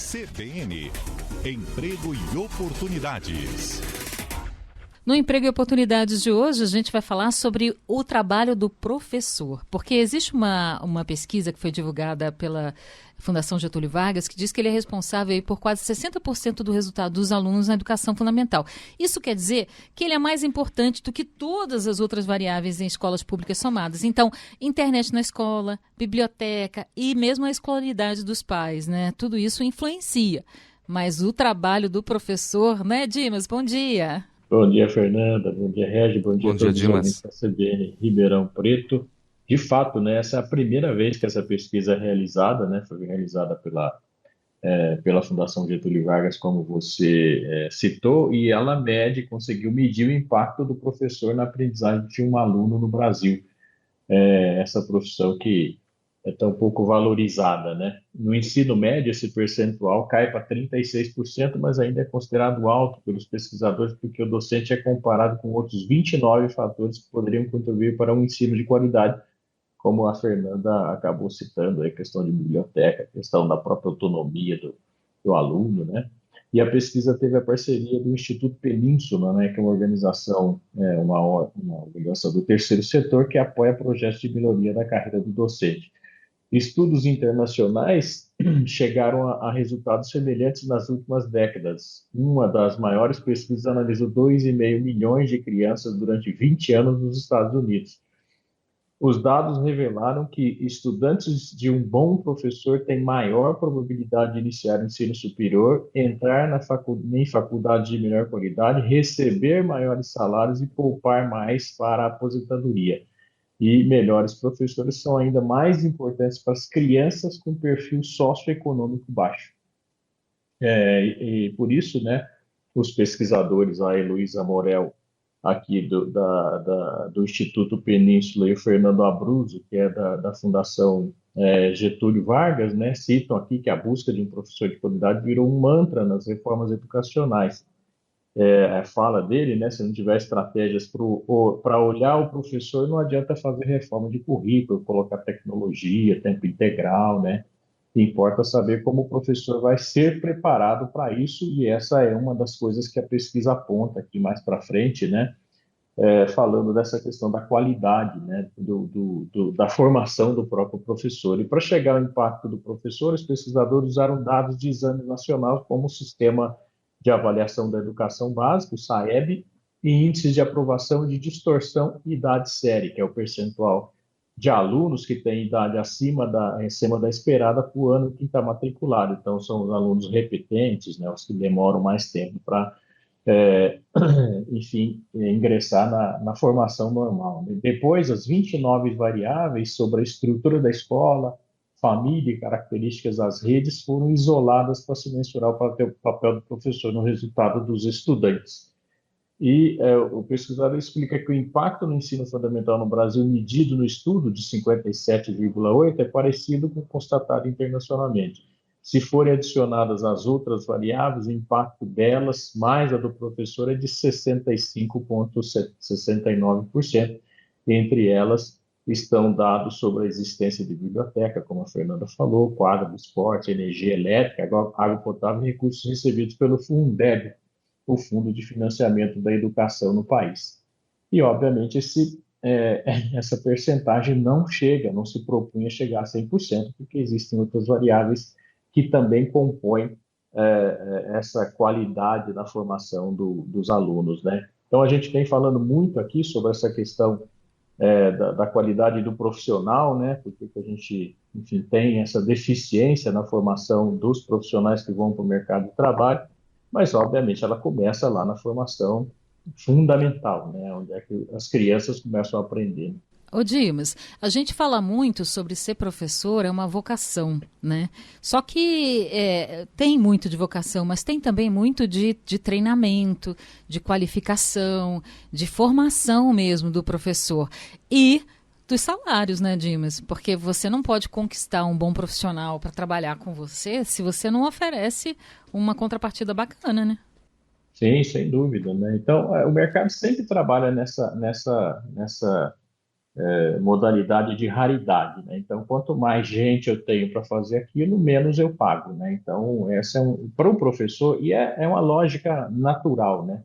CBN, Emprego e Oportunidades. No Emprego e Oportunidades de hoje, a gente vai falar sobre o trabalho do professor, porque existe uma pesquisa que foi divulgada pela Fundação Getúlio Vargas que diz que ele é responsável aí por quase 60% do resultado dos alunos na educação fundamental. Isso quer dizer que ele é mais importante do que todas as outras variáveis em escolas públicas somadas. Então, internet na escola, biblioteca e mesmo a escolaridade dos pais, né? Tudo isso influencia. Mas o trabalho do professor, né, Dimas? Bom dia. Bom dia, Fernanda. Bom dia, Regi. Bom dia a todos os ouvintes Dimas. da CBN Ribeirão Preto. De fato, né, essa é a primeira vez que essa pesquisa é realizada, né, foi realizada pela Fundação Getúlio Vargas, como você citou, e ela conseguiu medir o impacto do professor na aprendizagem de um aluno no Brasil. Essa profissão que é tão pouco valorizada, né? No ensino médio, esse percentual cai para 36%, mas ainda é considerado alto pelos pesquisadores, porque o docente é comparado com outros 29 fatores que poderiam contribuir para um ensino de qualidade, como a Fernanda acabou citando, a questão de biblioteca, a questão da própria autonomia do aluno, né? E a pesquisa teve a parceria do Instituto Península, né, que é uma organização, uma organização do terceiro setor que apoia projetos de melhoria da carreira do docente. Estudos internacionais chegaram a resultados semelhantes nas últimas décadas. Uma das maiores pesquisas analisou 2,5 milhões de crianças durante 20 anos nos Estados Unidos. Os dados revelaram que estudantes de um bom professor têm maior probabilidade de iniciar o ensino superior, entrar em faculdade de melhor qualidade, receber maiores salários e poupar mais para a aposentadoria. E melhores professores são ainda mais importantes para as crianças com perfil socioeconômico baixo. E por isso, né, os pesquisadores, a Heloísa Morel, aqui do Instituto Península, e o Fernando Abruzzo, que é da Fundação Getúlio Vargas, né, citam aqui que a busca de um professor de qualidade virou um mantra nas reformas educacionais. Fala dele, né, se não tiver estratégias para olhar o professor, não adianta fazer reforma de currículo, colocar tecnologia, tempo integral, né? Importa saber como o professor vai ser preparado para isso, e essa é uma das coisas que a pesquisa aponta aqui mais para frente, né? Falando dessa questão da qualidade, né, da formação do próprio professor. E para chegar ao impacto do professor, os pesquisadores usaram dados de exame nacional como o Sistema de Avaliação da Educação Básica, o SAEB, e índices de aprovação de distorção e idade série, que é o percentual de alunos que têm idade acima da esperada para o ano que está matriculado. Então, são os alunos repetentes, né, os que demoram mais tempo para, enfim, ingressar na formação normal. Depois, as 29 variáveis sobre a estrutura da escola, família e características das redes foram isoladas para se mensurar o papel do professor no resultado dos estudantes. E o pesquisador explica que o impacto no ensino fundamental no Brasil, medido no estudo de 57,8, é parecido com o constatado internacionalmente. Se forem adicionadas as outras variáveis, o impacto delas, mais a do professor, é de 65,69%. Entre elas estão dados sobre a existência de biblioteca, como a Fernanda falou, quadra do esporte, energia elétrica, água potável e recursos recebidos pelo Fundeb, o Fundo de Financiamento da Educação no país. E, obviamente, essa percentagem não se propunha a chegar a 100%, porque existem outras variáveis que também compõem essa qualidade da formação dos alunos, né? Então, a gente vem falando muito aqui sobre essa questão da qualidade do profissional, né? Porque a gente, enfim, tem essa deficiência na formação dos profissionais que vão para o mercado de trabalho, mas, obviamente, ela começa lá na formação fundamental, né? Onde é que as crianças começam a aprender. Ô Dimas, a gente fala muito sobre ser professor, é uma vocação, né? Só que tem muito de vocação, mas tem também muito de treinamento, de qualificação, de formação mesmo do professor. E dos salários, né, Dimas? Porque você não pode conquistar um bom profissional para trabalhar com você se você não oferece uma contrapartida bacana, né? Sim, sem dúvida, né? Então, o mercado sempre trabalha nessa modalidade de raridade, né? Então, quanto mais gente eu tenho para fazer aquilo, menos eu pago, né? Então, essa para o professor, e é uma lógica natural, né?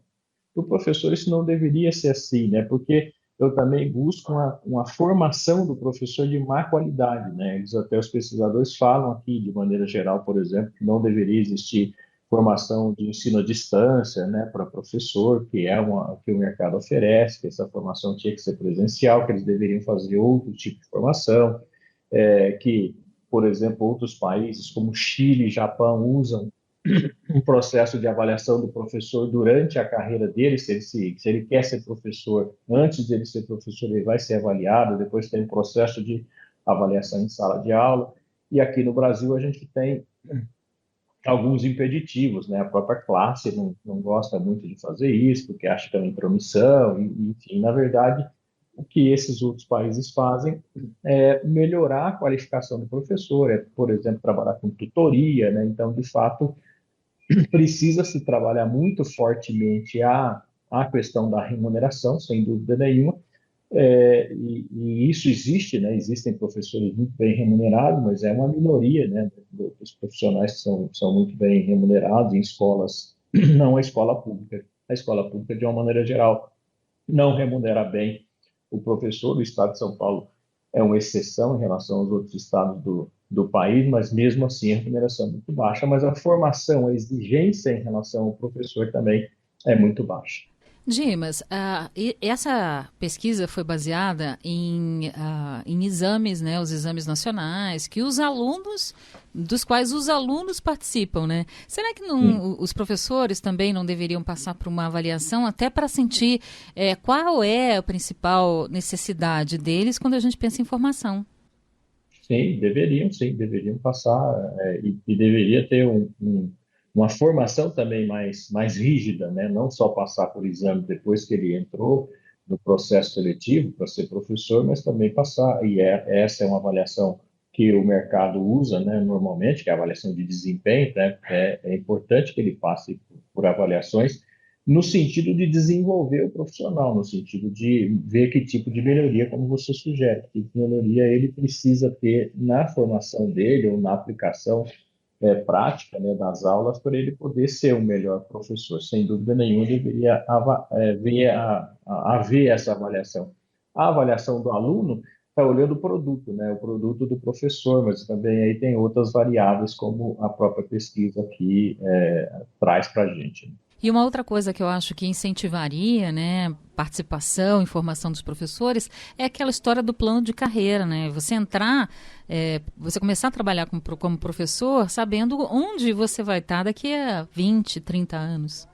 Para o professor isso não deveria ser assim, né? Porque eu também busco uma formação do professor de má qualidade, né? Até os pesquisadores falam aqui, de maneira geral, por exemplo, que não deveria existir formação de ensino à distância, né, para professor, que é uma que o mercado oferece, que essa formação tinha que ser presencial, que eles deveriam fazer outro tipo de formação, que, por exemplo, outros países como Chile e Japão usam um processo de avaliação do professor durante a carreira dele, se ele quer ser professor, antes de ele ser professor, ele vai ser avaliado, depois tem um processo de avaliação em sala de aula, e aqui no Brasil a gente tem alguns impeditivos, né? A própria classe não gosta muito de fazer isso, porque acha que é uma intromissão, enfim, na verdade, o que esses outros países fazem é melhorar a qualificação do professor, por exemplo, trabalhar com tutoria, né? Então, de fato, precisa se trabalhar muito fortemente a questão da remuneração, sem dúvida nenhuma, e isso existe, né? Existem professores muito bem remunerados, mas é uma minoria, né? Dos profissionais que são muito bem remunerados em escolas, não a escola pública. A escola pública, de uma maneira geral, não remunera bem o professor. O estado de São Paulo é uma exceção em relação aos outros estados do país, mas mesmo assim a remuneração é muito baixa, mas a formação, a exigência em relação ao professor também é muito baixa. Dimas, essa pesquisa foi baseada em exames, né, os exames nacionais, que os alunos, dos quais os alunos participam, né? Será que os professores também não deveriam passar por uma avaliação até para sentir qual é a principal necessidade deles quando a gente pensa em formação? Sim, deveriam passar, e deveria ter uma formação também mais rígida, né? Não só passar por exame depois que ele entrou no processo seletivo para ser professor, mas também passar, essa é uma avaliação que o mercado usa, né, normalmente, que é a avaliação de desempenho, né? É importante que ele passe por avaliações no sentido de desenvolver o profissional, no sentido de ver que tipo de melhoria, como você sugere, que tipo de melhoria ele precisa ter na formação dele ou na aplicação prática, né, das aulas para ele poder ser um melhor professor. Sem dúvida nenhuma, deveria haver essa avaliação. A avaliação do aluno está olhando o produto, né, o produto do professor, mas também aí tem outras variáveis, como a própria pesquisa aqui traz para a gente. E uma outra coisa que eu acho que incentivaria, né, participação e formação dos professores é aquela história do plano de carreira, né? Você entrar, você começar a trabalhar como professor sabendo onde você vai estar daqui a 20, 30 anos.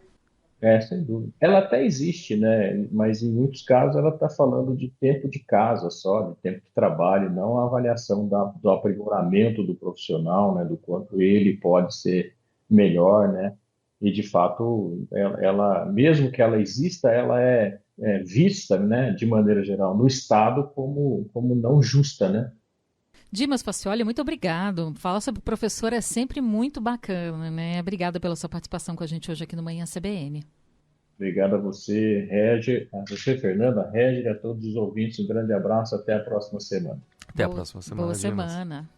Sem dúvida. Ela até existe, né? Mas em muitos casos ela está falando de tempo de casa só, de tempo de trabalho, não a avaliação do aprimoramento do profissional, né? Do quanto ele pode ser melhor, né? E de fato, mesmo que ela exista, ela é vista, né? De maneira geral, no Estado como não justa, né? Dimas Facioli, muito obrigado. Falar sobre o professor é sempre muito bacana, né? Obrigada pela sua participação com a gente hoje aqui no Manhã CBN. Obrigado a você, Regi, a você, Fernanda, a Regi, e a todos os ouvintes. Um grande abraço, até a próxima semana. Até a próxima semana, Boa Dimas. semana.